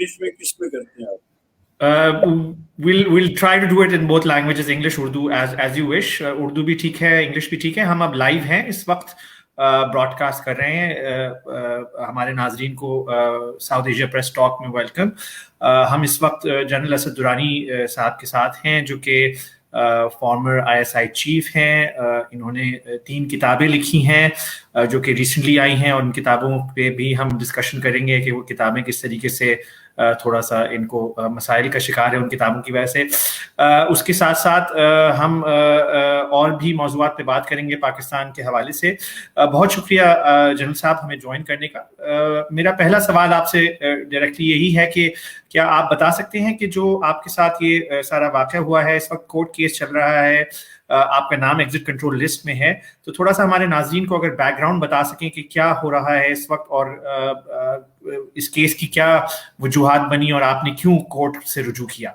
English میں کس میں کرتے ہیں آپ؟ we'll try to do it in both languages, English, Urdu, as you wish. Urdu بھی ٹھیک ہے, انگلش بھی ٹھیک ہے. ہم اب لائیو ہیں اس وقت, براڈ کاسٹ کر رہے ہیں. ہمارے ناظرین کو ساؤتھ ایشیا پریس ٹاک میں ویلکم. ہم اس وقت جنرل اسد درانی صاحب کے ساتھ ہیں, جو کہ فارمر ISI چیف ہیں. انہوں نے 3 کتابیں لکھی ہیں جو کہ ریسنٹلی آئی ہیں, اور ان کتابوں پہ بھی ہم ڈسکشن کریں گے کہ وہ کتابیں کس طریقے سے تھوڑا سا ان کو مسائل کا شکار ہے ان کتابوں کی وجہ سے. اس کے ساتھ ساتھ ہم اور بھی موضوعات پہ بات کریں گے پاکستان کے حوالے سے. بہت شکریہ جنرل صاحب ہمیں جوائن کرنے کا. میرا پہلا سوال آپ سے ڈائریکٹلی یہی ہے کہ کیا آپ بتا سکتے ہیں کہ جو آپ کے ساتھ یہ سارا واقعہ ہوا ہے, اس وقت کورٹ کیس چل رہا ہے, آپ کا نام ایگزٹ کنٹرول لسٹ میں ہے, تو تھوڑا سا ہمارے ناظرین کو اگر بیک گراؤنڈ بتا سکیں کہ کیا ہو رہا ہے اس وقت, اور اس کیس کی کیا وجوہات بنی اور آپ نے کیوں کورٹ سے رجوع کیا؟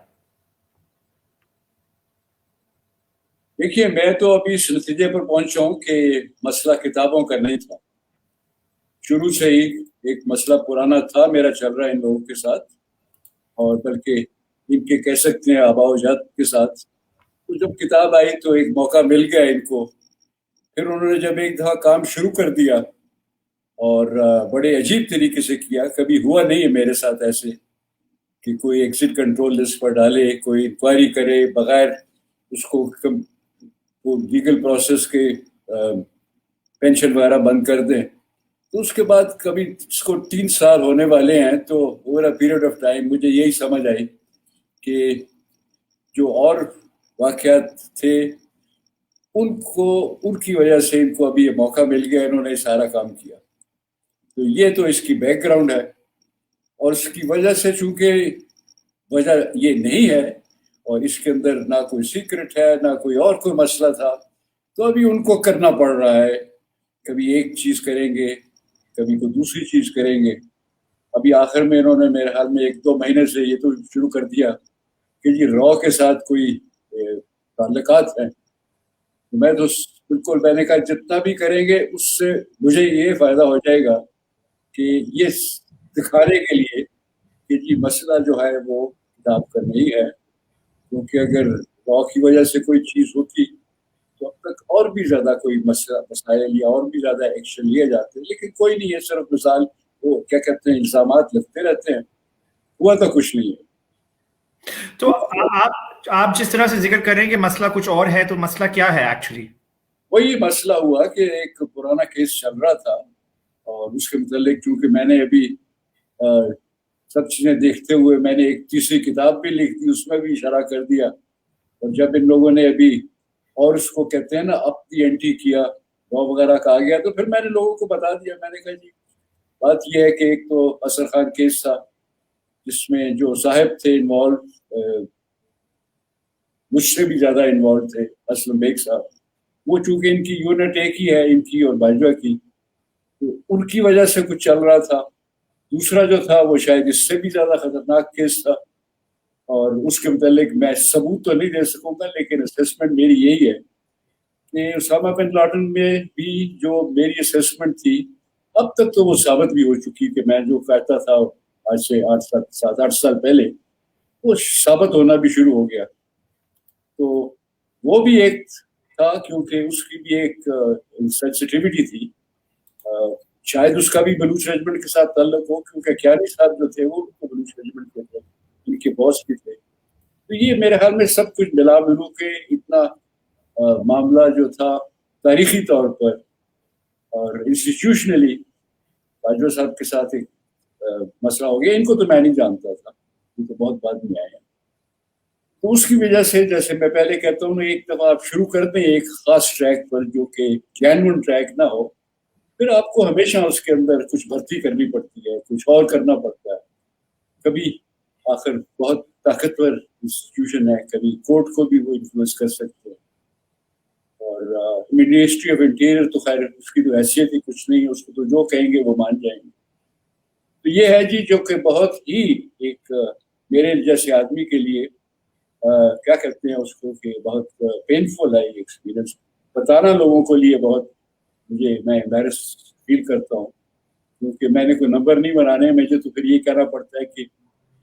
دیکھیے, میں تو ابھی اس نتیجے پر پہنچا ہوں کہ مسئلہ کتابوں کا نہیں تھا. شروع سے ہی ایک مسئلہ پرانا تھا میرا چل رہا ہے ان لوگوں کے ساتھ, اور بلکہ ان کے کہہ سکتے ہیں آباء و اجداد کے ساتھ. تو جب کتاب آئی تو ایک موقع مل گیا ان کو. پھر انہوں نے جب ایک دفعہ کام شروع کر دیا اور بڑے عجیب طریقے سے کیا, کبھی ہوا نہیں ہے میرے ساتھ ایسے کہ کوئی ایگزٹ کنٹرول لسٹ پر ڈالے, کوئی انکوائری کرے بغیر اس کو لیگل پروسیس کے پینشن وغیرہ بند کر دیں. تو اس کے بعد کبھی اس کو 3 سال ہونے والے ہیں, تو over a period of time مجھے یہی سمجھ آئی کہ جو اور واقعات تھے ان کی وجہ سے ان کو ابھی یہ موقع مل گیا, انہوں نے سارا کام کیا. تو یہ تو اس کی بیک گراؤنڈ ہے, اور اس کی وجہ سے چونکہ وجہ یہ نہیں ہے اور اس کے اندر نہ کوئی سیکرٹ ہے نہ کوئی اور کوئی مسئلہ تھا, تو ابھی ان کو کرنا پڑ رہا ہے. کبھی ایک چیز کریں گے, کبھی کوئی دوسری چیز کریں گے. ابھی آخر میں انہوں نے میرے حال میں 1-2 مہینے سے یہ تو شروع کر دیا کہ جی را کے ساتھ کوئی تعلقات ہیں. میں تو بالکل, میں نے کہا جتنا بھی کریں گے اس سے مجھے یہ فائدہ ہو جائے گا کہ یہ دکھانے کے لیے کہ جی مسئلہ جو ہے وہ کتاب کا نہیں ہے. کیونکہ اگر را کی وجہ سے کوئی چیز ہوتی تو اب تک اور بھی زیادہ کوئی مسائل یا اور بھی زیادہ ایکشن لیے جاتے, لیکن کوئی نہیں ہے. صرف مثال وہ کیا کہتے ہیں الزامات لگتے رہتے ہیں, ہوا تو کچھ نہیں ہے. تو آپ جس طرح سے ذکر کر رہے ہیں کہ مسئلہ کچھ اور ہے, تو مسئلہ کیا ہے ایکچولی؟ وہی مسئلہ ہوا کہ ایک پرانا کیس چل رہا تھا, اور اس کے متعلق چونکہ میں نے ابھی سب چیزیں دیکھتے ہوئے میں نے ایک تیسری کتاب بھی لکھ دی, اس میں بھی اشارہ کر دیا. اور جب ان لوگوں نے ابھی اور اس کو کہتے ہیں نا اپ دی اینٹی کیا, وہ وغیرہ کہا گیا, تو پھر میں نے لوگوں کو بتا دیا. میں نے کہا جی بات یہ ہے کہ ایک تو اثر خان کیس تھا جس میں جو صاحب تھے انوالو, مجھ سے بھی زیادہ انوالو تھے, اسلم بیگ صاحب. وہ چونکہ ان کی یونٹ ایک ہی ہے, ان کی اور باجوہ کی, تو ان کی وجہ سے کچھ چل رہا تھا. دوسرا جو تھا وہ شاید اس سے بھی زیادہ خطرناک کیس تھا, اور اس کے متعلق میں ثبوت تو نہیں دے سکوں گا, لیکن اسیسمنٹ میری یہی ہے کہ اسامہ بن لادن میں بھی جو میری اسیسمنٹ تھی اب تک تو وہ ثابت بھی ہو چکی کہ میں جو کہتا تھا آج سے 7-8 سال پہلے وہ ثابت ہونا بھی شروع ہو گیا. تو وہ بھی ایک تھا کیونکہ اس کی بھی ایک سینسٹیوٹی تھی. شاید اس کا بھی بلوچ ریجمنٹ کے ساتھ تعلق ہو, کیونکہ کیانی صاحب جو تھے وہ بلوچ ریجمنٹ کے تھے, ان کے باس بھی تھے. تو یہ میرے خیال میں سب کچھ ملا ملو کے اتنا معاملہ جو تھا تاریخی طور پر اور انسٹیٹیوشنلی باجوہ صاحب کے ساتھ ایک مسئلہ ہو گیا. ان کو تو میں نہیں جانتا تھا, یہ تو بہت بعد میں آیا. تو اس کی وجہ سے جیسے میں پہلے کہتا ہوں, ایک دفعہ آپ شروع کر دیں ایک خاص ٹریک پر جو کہ جینون ٹریک نہ ہو, پھر آپ کو ہمیشہ اس کے اندر کچھ بھرتی کرنی پڑتی ہے, کچھ اور کرنا پڑتا ہے. کبھی آخر بہت طاقتور انسٹیٹیوشن ہے, کبھی کورٹ کو بھی وہ انفلوئنس کر سکتے ہیں. اور منسٹری آف انٹیریئر تو خیر اس کی تو حیثیت ہی کچھ نہیں ہے, اس کو تو جو کہیں گے وہ مان جائیں گے. تو یہ ہے جی جو کہ بہت ہی ایک میرے جیسے آدمی کے لیے کیا کہتے ہیں اس کو کہ بہت پینفل ہے یہ ایکسپیرئنس. بتانا لوگوں کے لیے بہت میں ایمبیرس فیل کرتا ہوں, کیونکہ میں نے کوئی نمبر نہیں بنانے, مجھے تو پھر یہ کہنا پڑتا ہے کہ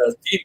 2003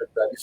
45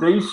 23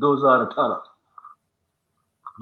2018,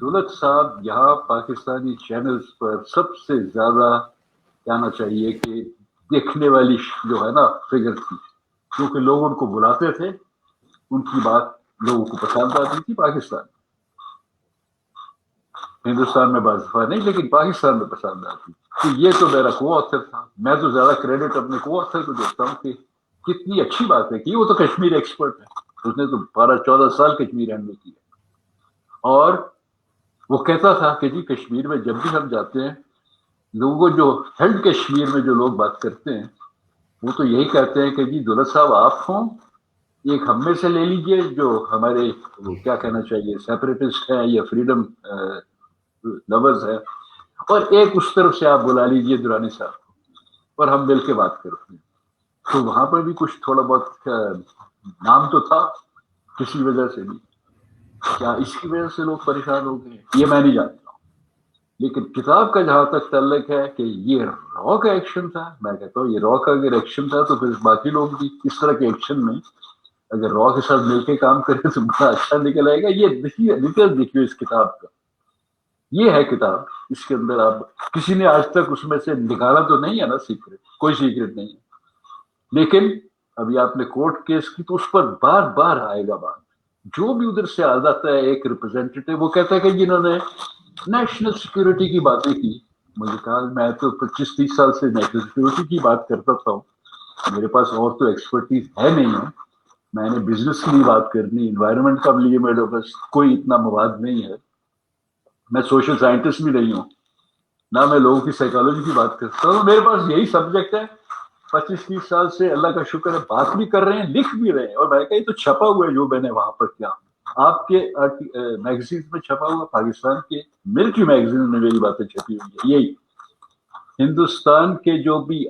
دولت صاحب یہاں پاکستانی چینلز پر سب سے زیادہ کہنا چاہیے کہ دیکھنے والی جو ہے نا فگر تھی, کیونکہ لوگ ان کو بلاتے تھے, ان کی بات لوگوں کو پسند آتی تھی. پاکستان, ہندوستان میں بعض دفعہ نہیں, لیکن پاکستان میں پسند آتی. تو یہ تو میرا کو آتھر تھا. میں تو زیادہ کریڈٹ اپنے کو آتھر کو دیتا ہوں کہ کتنی اچھی بات ہے کہ وہ تو کشمیر ایکسپرٹ ہے, اس نے تو 12-14 سال کشمیر ہینڈل کیا. اور وہ کہتا تھا کہ جی کشمیر میں جب بھی ہم جاتے ہیں, لوگوں جو ہیلڈ کشمیر میں جو لوگ بات کرتے ہیں وہ تو یہی کہتے ہیں کہ جی دولت صاحب آپ ہوں, ایک ہم میں سے لے لیجئے جو ہمارے وہ کیا کہنا چاہیے سیپریٹسٹ ہیں یا فریڈم لورز ہیں, اور ایک اس طرف سے آپ بلا لیجئے درانی صاحب کو, اور ہم مل کے بات کرتے ہیں. تو وہاں پر بھی کچھ تھوڑا بہت نام تو تھا کسی وجہ سے بھی. کیا اس کی وجہ سے لوگ پریشان ہو گئے یہ میں نہیں جانتا ہوں, لیکن کتاب کا جہاں تک تعلق ہے کہ یہ را کا ایکشن تھا, میں کہتا ہوں یہ را کا اگر ایکشن تھا تو پھر باقی لوگ بھی اس طرح کے ایکشن میں اگر را کے ساتھ مل کے کام کریں تو بڑا اچھا نکل آئے گا. یہ دیکھیے اس کتاب کا, یہ ہے کتاب, اس کے اندر آپ کسی نے آج تک اس میں سے نکالا تو نہیں ہے نا سیکرٹ, کوئی سیکرٹ نہیں ہے. لیکن ابھی آپ نے کورٹ کیس کی تو اس پر بار بار آئے گا بات. جو بھی ادھر سے آ جاتا ہے ایک ریپرزینٹیٹو, وہ کہتا ہے کہ جنہوں نے نیشنل سیکورٹی کی باتیں کی, مجھے کہا میں تو 25-30 سال سے نیشنل سیکورٹی کی بات کرتا تھا, میرے پاس اور تو ایکسپرٹیز ہے نہیں ہے, میں نے بزنس کے لیے بات کرنی, انوائرمنٹ کا لیے میرے پاس کوئی اتنا مواد نہیں ہے, میں سوشل سائنٹسٹ بھی نہیں ہوں, نہ میں لوگوں کی سائیکالوجی کی بات کرتا ہوں. میرے پاس یہی سبجیکٹ ہے, 25-30 سال سے اللہ کا شکر ہے بات بھی کر رہے ہیں, لکھ بھی رہے ہیں. اور میں کہیں تو چھپا ہوا ہے جو میں نے وہاں پر کیا, آپ کے میگزین میں چھپا ہوا, پاکستان کے ملٹری میگزین میں میری باتیں چھپی ہوئی ہے. یہی ہندوستان کے جو بھی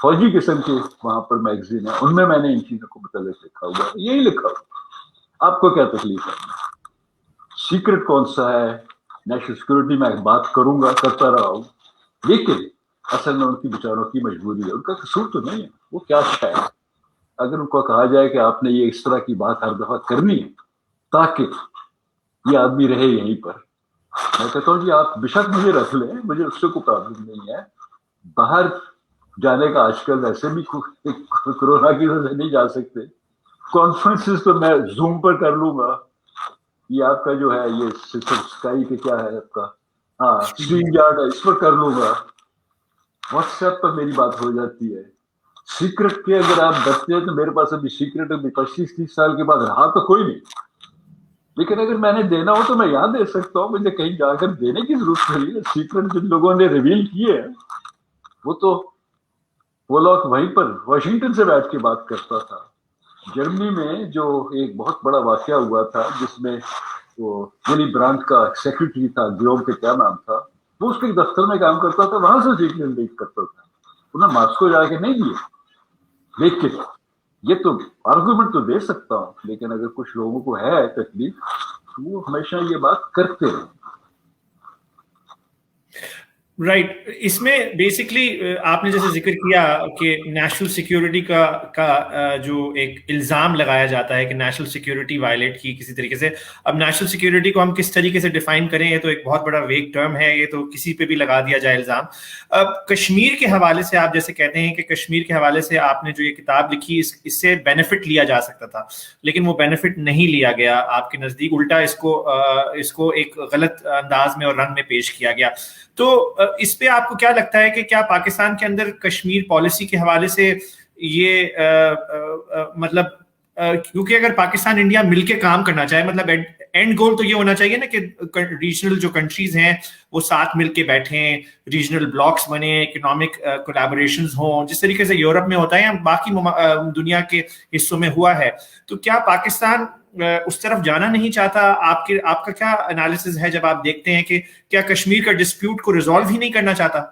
فوجی قسم کے وہاں پر میگزین ہیں ان میں نے ان چیزوں کو متعلق لکھا ہوا ہے, یہی لکھا ہوا. آپ کو کیا تکلیف ہے؟ سیکرٹ کون سا ہے؟ نیشنل سیکورٹی میں بات کروں گا, کرتا رہا ہوں, لیکن اصل میں ان کی بیچاروں کی مجبوری ہے, ان کا قصور تو نہیں ہے. وہ کیا شاید اگر ان کو کہا جائے کہ آپ نے یہ اس طرح کی بات ہر دفعہ کرنی ہے تاکہ یہ آدمی رہے یہیں پر, میں کہتا ہوں جی آپ بے شک مجھے رکھ لیں, مجھے اس سے کوئی پرابلم نہیں ہے. باہر جانے کا آج کل ویسے بھی کورونا کی وجہ سے نہیں جا سکتے, کانفرنسز تو میں زوم پر کر لوں گا. یہ آپ کا جو ہے یہ سسٹم اسکائی کے کیا ہے آپ کا, ہاں اسٹریم یارڈ ہے, اس پر کر لوں گا. واٹس ایپ پر میری بات ہو جاتی ہے. سیکرٹ کے اگر آپ ڈرتے ہیں تو میرے پاس ابھی سیکرٹ 25-30 سال کے بعد رہا تو کوئی نہیں, لیکن اگر میں نے دینا ہو تو میں یہاں دے سکتا ہوں, مجھے کہیں جا کر دینے کی ضرورت نہیں ہے. سیکرٹ جن لوگوں نے ریویل کیے ہیں وہ تو وہ لوگ وہیں پر واشنگٹن سے بیٹھ کے بات کرتا تھا. جرمنی میں جو ایک بہت بڑا واقعہ ہوا تھا جس میں وہ ولی برانٹ کا سیکرٹری تھا, گیوم کے کیا نام تھا, وہ اس کے دفتر میں کام کرتا تھا, وہاں سے سیکرٹ لیک کرتا تھا. انہیں ماسکو جا کے نہیں دیے, لیکن یہ تو آرگومنٹ تو دے سکتا ہوں, لیکن اگر کچھ لوگوں کو ہے تکلیف تو وہ ہمیشہ یہ بات کرتے ہیں. رائٹ, اس میں بیسکلی آپ نے جیسے ذکر کیا کہ نیشنل سیکیورٹی کا جو ایک الزام لگایا جاتا ہے کہ نیشنل سیکیورٹی وائلیٹ کی کسی طریقے سے. اب نیشنل سیکیورٹی کو ہم کس طریقے سے ڈیفائن کریں, یہ تو ایک بہت بڑا ویگ ٹرم ہے, یہ تو کسی پہ بھی لگا دیا جائے الزام. اب کشمیر کے حوالے سے آپ جیسے کہتے ہیں کہ کشمیر کے حوالے سے آپ نے جو یہ کتاب لکھی اس سے بینیفٹ لیا جا سکتا تھا, لیکن وہ بینیفٹ نہیں لیا گیا آپ کے نزدیک, الٹا اس کو ایک غلط انداز میں اور رنگ میں پیش کیا گیا. تو اس پہ آپ کو کیا لگتا ہے کہ کیا پاکستان کے اندر کشمیر پالیسی کے حوالے سے یہ مطلب کیونکہ اگر پاکستان انڈیا مل کے کام کرنا چاہے, مطلب اینڈ گول تو یہ ہونا چاہیے نا کہ ریجنل جو کنٹریز ہیں وہ ساتھ مل کے بیٹھیں, ریجنل بلاکس بنے, اکنامک کولیبوریشنز ہوں, جس طریقے سے یورپ میں ہوتا ہے یا باقی دنیا کے حصوں میں ہوا ہے. تو کیا پاکستان اس طرف جانا نہیں چاہتا؟ آپ کا کیا انالیسز ہے جب آپ دیکھتے ہیں کہ کیا کشمیر کا ڈسپیوٹ کو ریزالو ہی نہیں کرنا چاہتا؟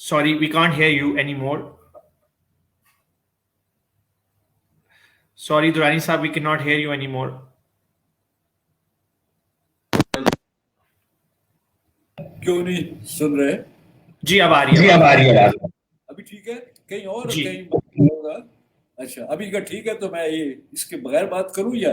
Sorry, we can't hear you any more. Sorry Durrani sahab, we can not hear you any more. کیوں نہیں سن رہے؟ جی اب آ رہی ہے. ابھی ٹھیک ہے؟ کہیں اور کہیں ہوگا؟ اچھا ابھی کا ٹھیک ہے, تو میں یہ اس کے بغیر بات کروں یا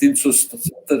370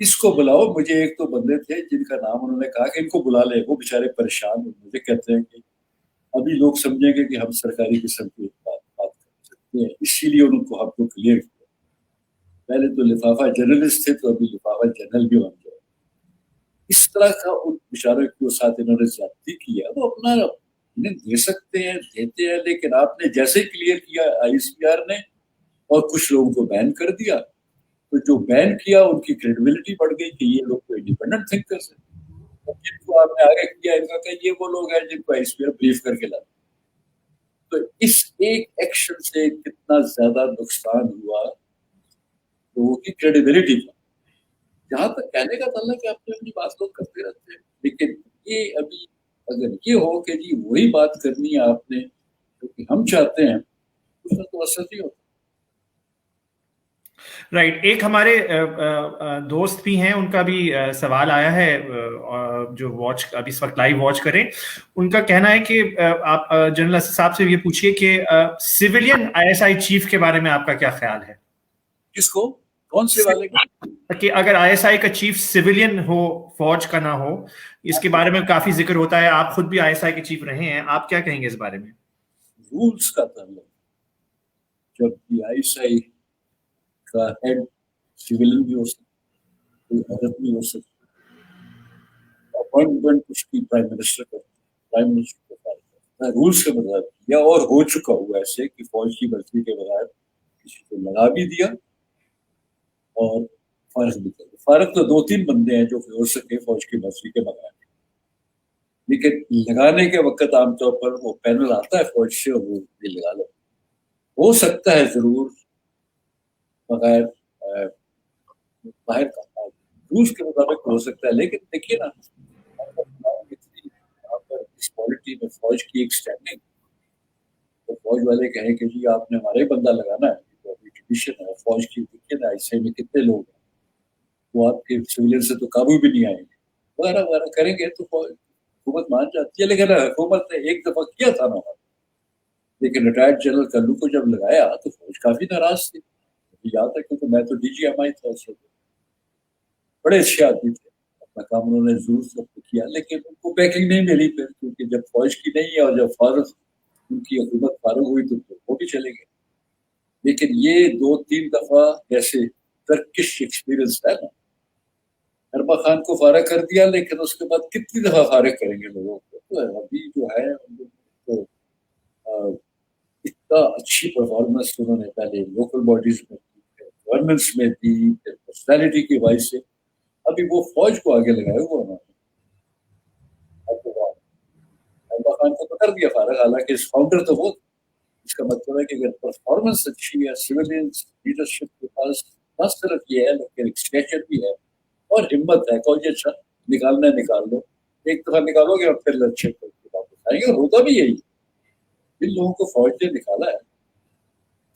اس کو بلاؤ. مجھے ایک تو بندے تھے جن کا نام انہوں نے کہا کہ ان کو بلا لے, وہ بیچارے پریشان. مجھے کہتے ہیں کہ ابھی لوگ سمجھیں گے کہ ہم سرکاری قسم کی بات کر سکتے ہیں, اسی لیے ان کو ہم کو کلیئر کیا. پہلے تو لفافہ جرنلسٹ تھے, تو ابھی لفافہ جنرل بھی بن گئے. اس طرح کا ان بیچاروں کے ساتھ انہوں نے زیادتی کی ہے. وہ اپنا انہیں دے سکتے ہیں, دیتے ہیں, لیکن آپ نے جیسے کلیئر کیا ISPR نے اور کچھ لوگوں کو بین کر دیا, تو جو بین کیا ان کی کریڈیبلٹی بڑھ گئی کہ یہ لوگ تو انڈیپینڈنٹ تھنکرز ہیں. جن کو آپ نے آگے کیا ان کا کہ یہ وہ لوگ ہیں جن کو ISPR بریف کر کے لاتے. تو اس ایک ایکشن سے کتنا زیادہ نقصان ہوا لوگوں کی کریڈیبلٹی کا. جہاں تک کہنے کا تعلق ہے اپنی اپنی بات لوگ کرتے رہتے ہیں, لیکن یہ ابھی اگر یہ ہو کہ جی وہی بات کرنی ہے آپ نے جو کہ ہم چاہتے ہیں, اس میں تو اثر نہیں ہوتا. رائٹ. ایک ہمارے دوست بھی ہیں, ان کا بھی سوال آیا ہے جو واچ ابھی اس وقت لائیو واچ کریں. ان کا کہنا ہے کہ آپ جنرل اسد صاحب سے یہ پوچھیے کہ سویلین ISI چیف کے بارے میں آپ کا کیا خیال ہے؟ کس کو, کون سے والے کو؟ کہ اگر ISI کا چیف سویلین ہو, فوج کا نہ ہو. اس کے بارے میں کافی ذکر ہوتا ہے, آپ خود بھی ISI کے چیف رہے ہیں, آپ کیا کہیں گے اس بارے میں؟ رولز کا تعلق, جب بھی ISI کا ہیڈ سویلین بھی ہو سکتا, کوئی عورت بھی ہو سکتی, اپوائنٹمنٹ اس کی پرائم منسٹر کرتا ہے, پرائم منسٹر کو فائل کرتا ہے رولز کے بغیر. یا اور ہو چکا ہوا ایسے کہ فوج کی مرضی کے بغیر کسی کو لگا بھی دیا اور فارغ بھی کر دیا. فارغ تو 2-3 بندے ہیں جو ہو سکے فوج کی مرضی کے بغیر, لیکن لگانے کے وقت عام طور پر وہ پینل آتا ہے فوج سے اور وہ لگا لو. ہو سکتا ہے ضرور بغیر باہر کا روس کے مطابق ہو سکتا ہے, لیکن دیکھیے نا یہاں پر اس پالیٹی میں فوج کی ایک اسٹینڈنگ, تو فوج والے کہیں کہ جی آپ نے ہمارے بندہ لگانا ہے, تو ابھی ٹریڈیشن ہے فوج کی. دیکھیے نا ISI میں کتنے لوگ ہیں, وہ آپ کے سویلین سے تو قابو بھی نہیں آئیں گے, وغیرہ وغیرہ کریں گے تو حکومت مان جاتی ہے. لیکن حکومت نے ایک دفعہ کیا تھا نا, لیکن ریٹائرڈ جنرل کلو کو جب لگایا تو فوج کافی ناراض تھی. یاد ہے کیونکہ میں تو DGMI تھا اس وقت, بڑے اچھے آدمی تھے, اپنا کام انہوں نے ضرور سب کیا, لیکن ان کو بیکنگ نہیں ملی پھر, کیونکہ جب فوج کی نہیں ہے اور جب فارغ ان کی حکومت فارغ ہوئی تو وہ بھی چلے گئے. لیکن یہ 2-3 دفعہ جیسے ترکش ایکسپیرئنس ہے نا, اربا خان کو فارغ کر دیا, لیکن اس کے بعد کتنی دفعہ فارغ کریں گے لوگوں کو. تو ابھی جو ہے تو اتنا اچھی پرفارمنس انہوں نے پہلے لوکل باڈیز میں دی, گورنمنٹس میں دی, پرسنالٹی کی وجہ سے ابھی وہ فوج کو آگے لگائے ہوا انہوں نے. اربا خان کو تو کر دیا فارغ, حالانکہ اس فاؤنڈر تو وہ. اس کا مطلب ہے کہ اگر پرفارمنس اچھی ہے, سویلین لیڈرشپ کے پاس نہ صرف یہ ہے لیکن ایکسٹینشن بھی ہے اور ہمت ہے, کوئی اچھا نکالنا ہے نکال لو, ایک دفعہ نکالو گے اور پھر لچھے کر کے واپس آئیں گے. اور ہوتا بھی یہی, جن لوگوں کو فوج نے نکالا ہے,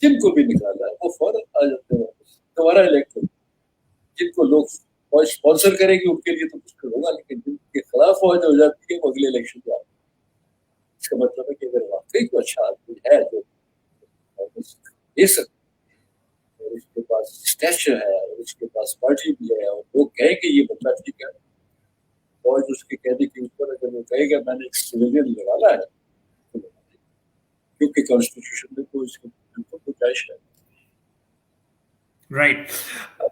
جن کو بھی نکالا ہے, وہ فوراً آ جاتے ہیں واپس دوبارہ الیکٹ. جن کو لوگ فوج اسپانسر کرے گی ان کے لیے تو مشکل ہوگا, لیکن جن کے خلاف فوج ہو جاتی ہے وہ اگلے الیکشن پہ آتے ہیں. اس کا مطلب ہے کہ اگر واقعی کوئی اچھا آدمی ہے جو دے سکتے, اور اس کے پاس اسٹیچر ہے, اور اس کے پاس پارٹی بھی ہے, اور لوگ کہیں کہ یہ بندہ ٹھیک ہے, فوج اس کے کہنے کے اوپر اگر وہ کہے گا میں نے ایک سویلین لگانا ہے, کیونکہ کانسٹیٹیوشن میں تو اس کی گنجائش ہے. رائٹ.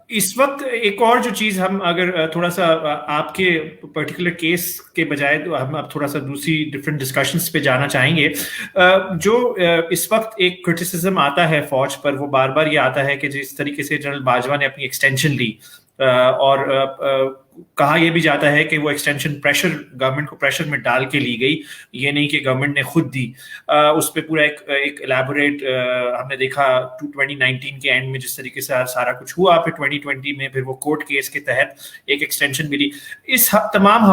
اس وقت ایک اور جو چیز ہم اگر تھوڑا سا آپ کے پرٹیکولر کیس کے بجائے تو ہم اب تھوڑا سا دوسری ڈفرینٹ ڈسکشنس پہ جانا چاہیں گے. جو اس وقت ایک کرٹیسزم آتا ہے فوج پر, وہ بار بار یہ آتا ہے کہ جس طریقے سے جنرل باجوہ نے اپنی ایکسٹینشن لی, اور کہا یہ بھی جاتا ہے کہ وہ ایکسٹینشن پریشر گورنمنٹ کو پریشر میں ڈال کے لی گئی, یہ نہیں کہ گورنمنٹ نے خود دی. اس پہ پورا ایک الیبوریٹ ہم نے دیکھا 2019 کے اینڈ میں جس طریقے سے سارا کچھ ہوا, پھر 2020 میں پھر وہ کورٹ کیس کے تحت ایک ایکسٹینشن ملی. اس تمام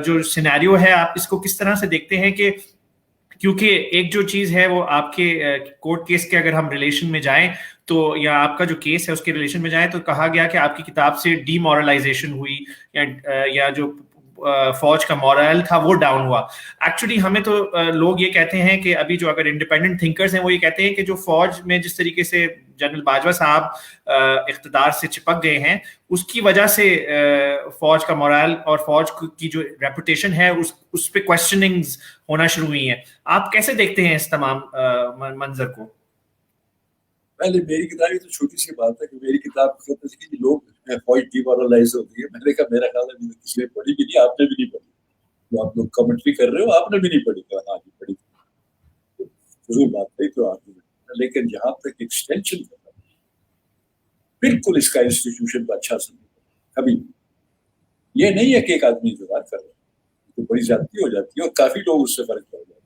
جو سینیریو ہے آپ اس کو کس طرح سے دیکھتے ہیں؟ کہ کیونکہ ایک جو چیز ہے وہ آپ کے کورٹ کیس کے اگر ہم ریلیشن میں جائیں تو, یا آپ کا جو کیس ہے اس کے ریلیشن میں جائیں تو کہا گیا کہ آپ کی کتاب سے ڈی مورلائزیشن ہوئی, یا جو فوج کا مورال تھا وہ ڈاؤن ہوا. ایکچولی ہمیں تو لوگ یہ کہتے ہیں کہ ابھی جو اگر انڈیپینڈنٹ تھنکرز ہیں وہ یہ کہتے ہیں کہ جو فوج میں جس طریقے سے جنرل باجوہ صاحب اقتدار سے چپک گئے ہیں اس کی وجہ سے فوج کا مورال اور فوج کی جو ریپوٹیشن ہے اس پہ کوشچننگز ہونا شروع ہوئی ہیں. آپ کیسے دیکھتے ہیں اس تمام منظر کو؟ پہلے میری کتاب تو چھوٹی سی بات ہے کہ میری کتاب کہ لوگ فوج ڈیمورلائز ہوتی ہے. میں نے کہا میرا خیال ہے کسی نے پڑھی بھی نہیں, آپ نے بھی نہیں پڑھی. جو آپ لوگ کمنٹری کر رہے ہو آپ نے بھی نہیں پڑھی. ہاں جی پڑھی, ضرور بات نہیں تو آپ نے. لیکن جہاں تک ایکسٹینشن کرنا بالکل اس کا انسٹیٹیوشن کا اچھا سمجھ کبھی یہ نہیں ہے کہ ایک آدمی انتظار کر رہا ہے تو بڑی زیادتی ہو جاتی ہے اور کافی لوگ اس سے فرق پڑ جاتے ہیں.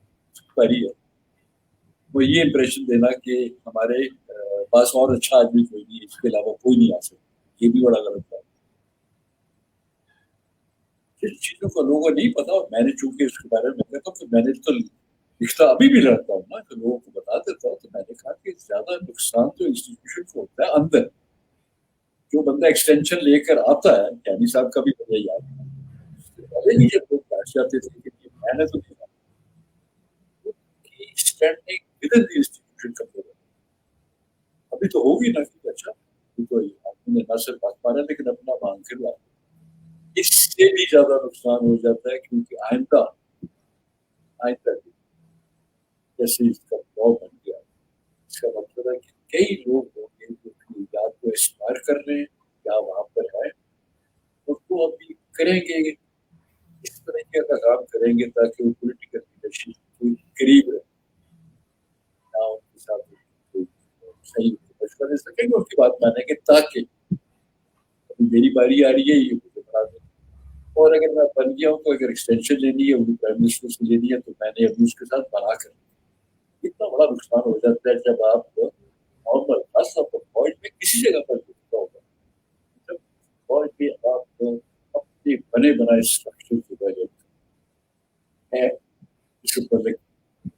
پہلی ہے وہ یہ امپریشن دینا کہ ہمارے پاس اور اچھا آدمی کوئی نہیں, اس کے علاوہ کوئی نہیں آ سکتا, یہ بھی بڑا غلط بات ہے. جس چیزوں کو لوگوں کو نہیں پتا, اور میں نے چونکہ اس کے بارے میں کہتا ہوں کہ میں نے تو لکھتا ابھی بھی رہتا ہوں نا, کہ لوگوں کو بتا دیتا ہوں. تو میں نے کہا کہ زیادہ نقصان تو انسٹیٹیوشن کو ہوتا ہے اندر. جو بندہ ایکسٹینشن لے کر آتا ہے, کیانی صاحب کا بھی مجھے یاد ہے پہلے ہی جب لوگ بیٹھ جاتے تھے کہ میں نے تو نہیں standing with in the institution کا پروگرام. ابھی تو ہوگی نا کہ اچھا تو آدمی نے نہ صرف بات مارا لیکن اپنا مانگ کر لایا. اس سے بھی زیادہ نقصان ہو جاتا ہے کیونکہ آئندہ جیسے اس کا دباؤ بن گیا, اس کا مطلب ہے کہ کئی لوگ ہوں گے جو یا تو اسپائر کر رہے ہیں یا وہاں پر ہے, اور وہ ابھی کریں گے اس طریقے کا کام کریں گے تاکہ وہ پولیٹیکل لیڈرشپ قریب رہے, نہ ان کے ساتھ صحیح مشورہ دے سکیں گے, ان کی بات مانیں گے تاکہ ابھی میری باری آ رہی ہے یہ مجھے بنا دیں. اور اگر میں بن گیا ہوں تو اگر ایکسٹینشن لینی ہے وہ پرائم منسٹر سے لینی ہے تو میں نے ابھی اس کے ساتھ بنا کر اتنا بڑا نقصان ہو جاتا ہے جب آپ نارمل خاص طور پر فوج میں کسی جگہ پر دیکھتا ہوگا جب فوج میں آپ اپنے بنے بنائے اسٹرکچر کی وجہ ہے اس کے اوپر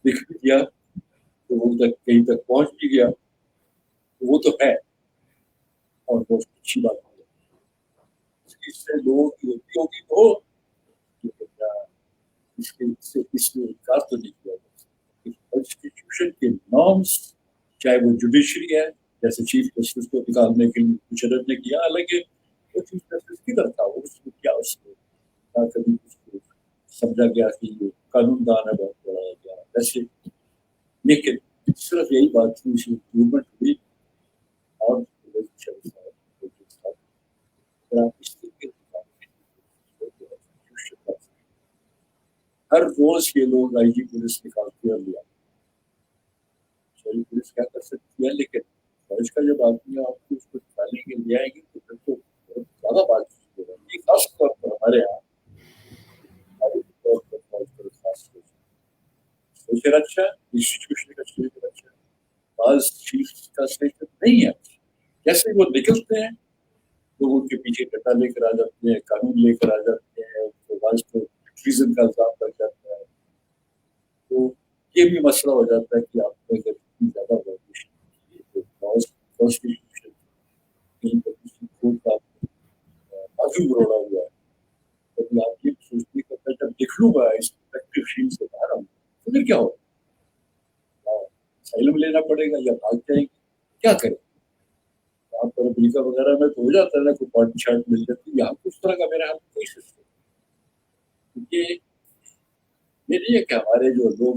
لکھ بھی دیا تو وہ تک کہیں تک پہنچ بھی گیا وہ تو ہے اور بہت اچھی بات ہے. اس سے لوگوں کی ہوتی ہوگی تو اس میں انکار تو نہیں کیا جا. کانسٹیٹیوشن کے نارمس چاہے وہ جوڈیشری ہے جیسے چیف جسٹس کو نکالنے کے لیے مشرف نے کیا, حالانکہ وہ چیف جسٹس کدھر تھا, وہ اس کو کیا اس کو کبھی اس کو سمجھا گیا کہ یہ قانون دان ہے بہت بڑھایا گیا ویسے. لیکن صرف یہی بات تھی اس میں امپروومنٹ ہوئی اور ہر روز یہ لوگ آئی جی پولیس نکالتے اور لیا سوری پولیس کیا کر سکتی ہے, لیکن فوج کا جب آدمی آپ کو اس کو نکالیں گے لے آئیں گے تو پھر تو بہت زیادہ بات چیت ہو رہی ہے. خاص طور پر ہمارے یہاں خاص سوچر اچھا انسٹیٹیوشن کا سوچر اچھا, بعض چیز کا سوچر نہیں ہے. جیسے وہ نکلتے ہیں لوگ ان کے پیچھے ڈنڈا لے کر آ جاتے ہیں, قانون لے کر آ جاتے ہیں, بعض کو ٹریزن کا الزام لگ جاتا ہے. تو یہ بھی مسئلہ ہو جاتا ہے کہ آپ کو اگر اتنی زیادہ کانسٹیٹیوشن کہیں پر کسی کورٹ کا بازو بروڑا ہوا ہے تو آپ یہ سوچتے کہ جب دیکھ لوں گا اس پریکٹیو فیلڈ سے باہر آؤں تو پھر کیا ہوگا, اسائلم لینا پڑے گا یا بھاگ جائیں گے, کیا کریں. یہاں پر امریکہ وغیرہ میں تو ہو جاتا ہے نا کوئی پارٹی شارٹ مل جاتی ہے, یہاں کس طرح کا میرے حال کوئی سسٹم. یہ نہیں ہے کہ ہمارے جو لوگ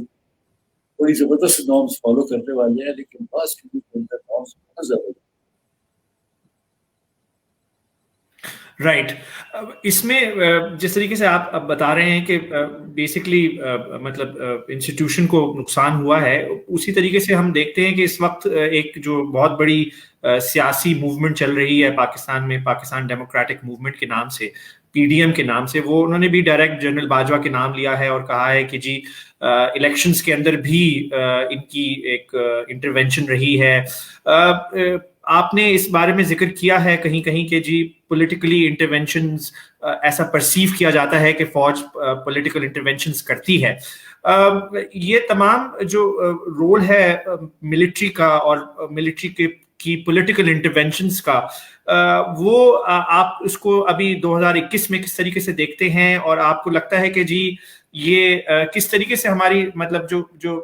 بڑی زبردست نارمس فالو کرنے والے ہیں لیکن بعض کے اندر نارمس بہت زیادہ. رائٹ. اس میں جس طریقے سے آپ اب بتا رہے ہیں کہ بیسکلی مطلب انسٹیٹیوشن کو نقصان ہوا ہے, اسی طریقے سے ہم دیکھتے ہیں کہ اس وقت ایک جو بہت بڑی سیاسی موومنٹ چل رہی ہے پاکستان میں, پاکستان ڈیموکریٹک موومنٹ کے نام سے, پی ڈی ایم کے نام سے, وہ انہوں نے بھی ڈائریکٹ جنرل باجوہ کے نام لیا ہے اور کہا ہے کہ جی الیکشنز کے اندر بھی ان کی ایک انٹرونشن رہی ہے. آپ نے اس بارے میں ذکر کیا ہے کہیں کہیں کہ جی پولیٹیکلی انٹرونشنز ایسا پرسیو کیا جاتا ہے کہ فوج پولیٹیکل انٹرونشنز کرتی ہے. یہ تمام جو رول ہے ملٹری کا اور ملٹری کی پولیٹیکل انٹرونشنز کا، وہ آپ اس کو ابھی 2021 میں کس طریقے سے دیکھتے ہیں، اور آپ کو لگتا ہے کہ جی یہ کس طریقے سے ہماری مطلب جو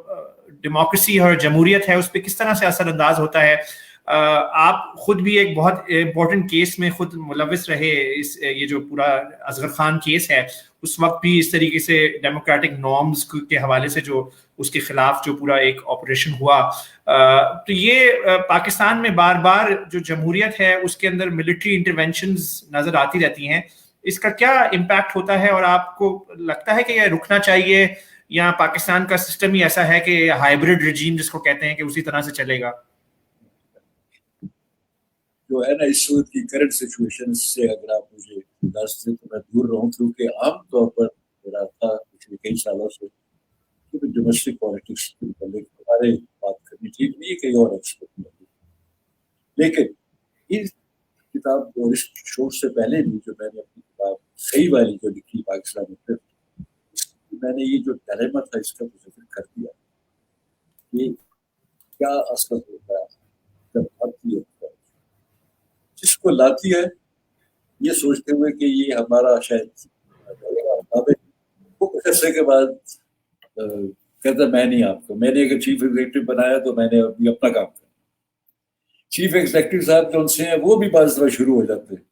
ڈیموکریسی اور جمہوریت ہے اس پہ کس طرح سے اثر انداز ہوتا ہے؟ آپ خود بھی ایک بہت امپورٹنٹ کیس میں خود ملوث رہے، یہ جو پورا اصغر خان کیس ہے اس وقت بھی اس طریقے سے ڈیموکریٹک نارمز کے حوالے سے جو اس کے خلاف جو پورا ایک آپریشن ہوا، تو یہ پاکستان میں بار بار جو جمہوریت ہے اس کے اندر ملٹری انٹرونشنز نظر آتی رہتی ہیں، اس کا کیا امپیکٹ ہوتا ہے، اور آپ کو لگتا ہے کہ یہ رکنا چاہیے یا پاکستان کا سسٹم ہی ایسا ہے کہ ہائبرڈ رجیم جس کو کہتے ہیں کہ اسی طرح سے چلے گا؟ جو ہے نا اس وقت کی کرنٹ سچویشن سے اگر آپ مجھے اجازت دیں تو میں دور رہوں، کیونکہ عام طور پر میرا تھا پچھلے کئی سالوں سے کہ ڈومیسٹک پالیٹکس کے متعلق ہمارے بات کرنی ٹھیک نہیں ہے، کئی اور ایکسپرٹ لگے، لیکن اس کتاب اور اس شو سے پہلے بھی جو میں نے اپنی کتاب صحیح والی جو لکھی پاکستان میں، میں نے یہ جو ڈائلیما تھا اس کا ذکر کر دیا کہ کیا اثر ہوتا ہے جب آتی ہے جس کو لاتی ہے یہ سوچتے ہوئے کہ یہ ہمارا شاید وہ کچھ عرصے کے بعد کہتا میں نہیں، آپ کو میں نے اگر چیف ایگزیکٹو بنایا تو میں نے اپنا کام کرنا۔ چیف ایگزیکٹو صاحب جو ان سے ہیں وہ بھی بعض دفعہ شروع ہو جاتے ہیں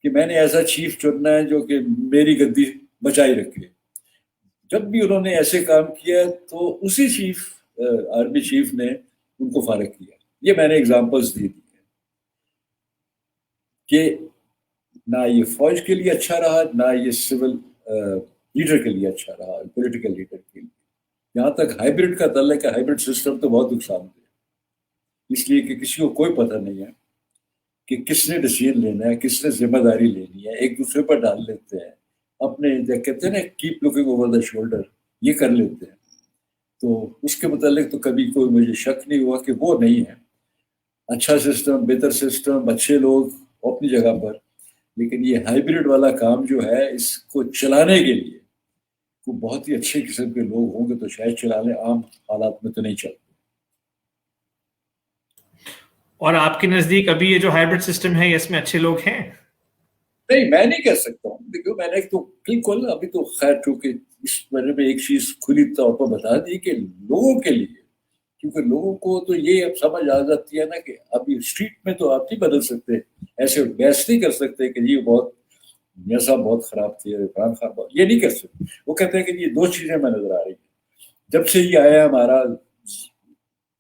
کہ میں نے ایسا چیف چننا ہے جو کہ میری گدی بچائی رکھے۔ جب بھی انہوں نے ایسے کام کیا تو اسی چیف آرمی چیف نے ان کو فارغ کیا۔ یہ میں نے ایگزامپلس دی تھی کہ نہ یہ فوج کے لیے اچھا رہا، نہ یہ سول لیڈر کے لیے اچھا رہا، پولیٹیکل لیڈر کے لیے۔ یہاں تک ہائبرڈ کا تعلق ہے، ہائبرڈ سسٹم تو بہت نقصان دہ، اس لیے کہ کسی کو کوئی پتہ نہیں ہے کہ کس نے ڈیسیژن لینا ہے، کس نے ذمہ داری لینی ہے، ایک دوسرے پر ڈال لیتے ہیں اپنے، کہتے ہیں نا keep looking over the shoulder, یہ کر لیتے ہیں۔ تو اس کے متعلق تو کبھی کوئی مجھے شک نہیں ہوا کہ وہ نہیں ہے۔ اچھا سسٹم، بہتر سسٹم، اچھے لوگ اپنی جگہ پر، لیکن یہ ہائبرڈ والا کام جو ہے اس کو چلانے کے لیے کو بہت ہی اچھے قسم کے لوگ ہوں گے تو شاید چلا لیں، عام حالات میں تو نہیں چلتے۔ اور آپ کے نزدیک ابھی یہ جو ہائبرڈ سسٹم ہے اس میں اچھے لوگ ہیں؟ نہیں، میں نہیں کہہ سکتا ہوں، دیکھو میں نے تو بالکل ابھی تو خیر چونکہ اس بارے میں ایک چیز کھلی طور پر بتا دی کہ لوگوں کے لیے، کیونکہ لوگوں کو تو یہ اب سمجھ آ جاتی ہے نا کہ ابھی اسٹریٹ میں تو آپ نہیں بدل سکتے، ایسے بحث نہیں کر سکتے کہ یہ بہت میاں صاحب بہت خراب تھے، عمران خان بہت، یہ نہیں کر سکتے۔ وہ کہتے ہیں کہ یہ دو چیزیں میں نظر آ رہی ہیں، جب سے یہ آیا ہمارا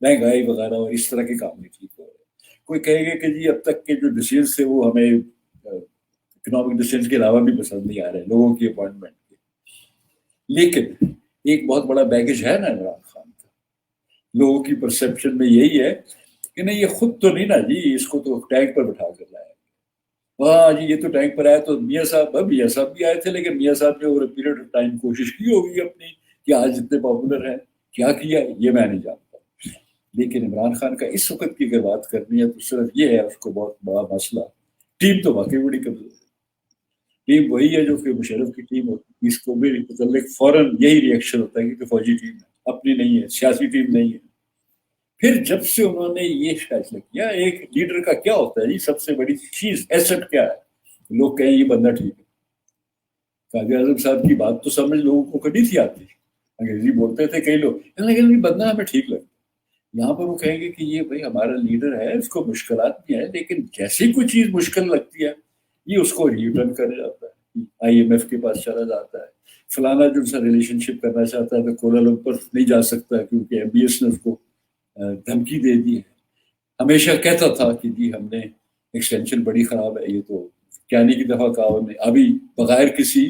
مہنگائی وغیرہ اور اس طرح کے کام نہیں ٹھیک ہو رہے۔ کوئی کہے گا کہ جی اب تک کے جو ڈیسیژنس تھے وہ ہمیں اکنامک ڈیسیژنس کے علاوہ بھی پسند نہیں آ رہے لوگوں کی اپوائنٹمنٹ کے، لیکن ایک بہت بڑا بیگیج ہے نا عمران خان کا، لوگوں کی پرسیپشن میں یہی ہے کہ نہیں یہ خود تو نہیں نا جی، اس کو تو ٹینک پر بٹھا کر لایا، ہاں جی یہ تو ٹینک پر آیا تو میاں صاحب بھی آئے تھے، لیکن میاں صاحب نے over a period of time کوشش کی ہوگی اپنی کہ آج اتنے پاپولر ہیں، کیا کیا یہ میں نہیں جانتا۔ لیکن عمران خان کا اس وقت کی اگر بات کرنی ہے تو صرف یہ ہے اس کو بہت بڑا مسئلہ، ٹیم تو واقعی بڑی کمزور ہے، ٹیم وہی ہے جو کہ مشرف کی ٹیم ہوتی ہے، اس کو بھی متعلق فوراً یہی ریئیکشن ہوتا ہے کہ فوجی ٹیم ہے، اپنی نہیں ہے، سیاسی ٹیم نہیں ہے۔ پھر جب سے انہوں نے یہ فیصلہ کیا، ایک لیڈر کا کیا ہوتا ہے جی سب سے بڑی چیز، ایسٹ کیا ہے؟ لوگ کہیں یہ بندہ ٹھیک ہے۔ قائد اعظم صاحب کی بات تو سمجھ لوگوں کو کبھی تھی آتی، انگریزی بولتے تھے کئی لوگ، لیکن یہ بندہ ہمیں ٹھیک لگتا ہے۔ یہاں پر وہ کہیں گے کہ یہ بھائی ہمارا لیڈر ہے، اس کو مشکلات بھی ہیں، لیکن جیسی کوئی چیز مشکل لگتی ہے یہ اس کو ریٹرن کر جاتا ہے، آئی ایم ایف کے پاس چلا جاتا ہے، فلانا جو سا ریلیشن شپ کرنا چاہتا ہے تو کوالالمپور نہیں جا سکتا کیونکہ ایم بی ایس نے اس کو دھمکی دے دی ہے۔ ہمیشہ کہتا تھا کہ جی ہم نے ایکسٹینشن بڑی خراب ہے، یہ تو کہنے کی دفعہ کہا انہوں نے، ابھی بغیر کسی